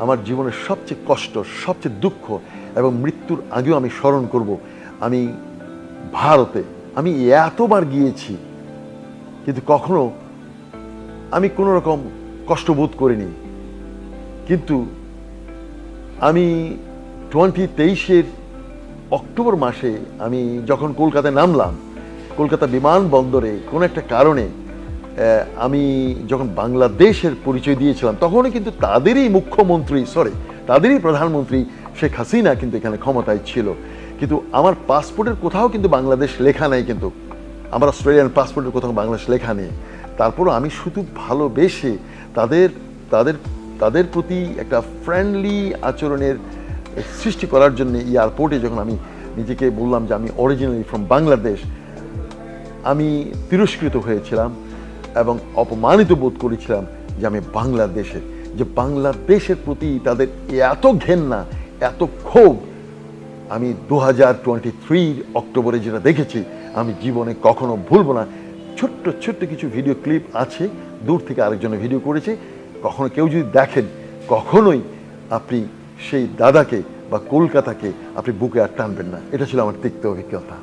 আমার জীবনের সবচেয়ে কষ্ট, সবচেয়ে দুঃখ এবং মৃত্যুর আগেও আমি স্মরণ করব, আমি ভারতে আমি এতবার গিয়েছি কিন্তু কখনো আমি কোনো রকম কষ্ট বোধ করিনি। কিন্তু আমি 2023 অক্টোবর মাসে আমি যখন কলকাতায় নামলাম, কলকাতা বিমানবন্দরে কোনো একটা কারণে আমি যখন বাংলাদেশের পরিচয় দিয়েছিলাম, তখনই কিন্তু তাদেরই প্রধানমন্ত্রী শেখ হাসিনা কিন্তু এখানে ক্ষমতায় ছিল। কিন্তু আমার পাসপোর্টের কোথাও কিন্তু বাংলাদেশ লেখা নাই, কিন্তু আমার অস্ট্রেলিয়ান পাসপোর্টের কোথাও বাংলাদেশ লেখা নেই। তারপরও আমি শুধু ভালোবেসে তাদের তাদের তাদের প্রতি একটা ফ্রেন্ডলি আচরণের সৃষ্টি করার জন্য এয়ারপোর্টে যখন আমি নিজেকে বললাম যে আমি অরিজিনালি ফ্রম বাংলাদেশ, আমি তিরস্কৃত হয়েছিলাম এবং অপমানিত বোধ করেছিলাম যে আমি বাংলাদেশের, যে বাংলাদেশের প্রতি তাদের এত ঘেন্না, এত ক্ষোভ আমি 2023 অক্টোবরে যেটা দেখেছি আমি জীবনে কখনো ভুলবো না। ছোট্ট ছোট্ট কিছু ভিডিও ক্লিপ আছে, দূর থেকে আরেকজনে ভিডিও করেছে। কখনো কেউ যদি দেখেন, কখনোই আপনি সেই দাদাকে বা কলকাতাকে আপনি বুকে আর টানবেন না। এটা ছিল আমার তিক্ত অভিজ্ঞতা।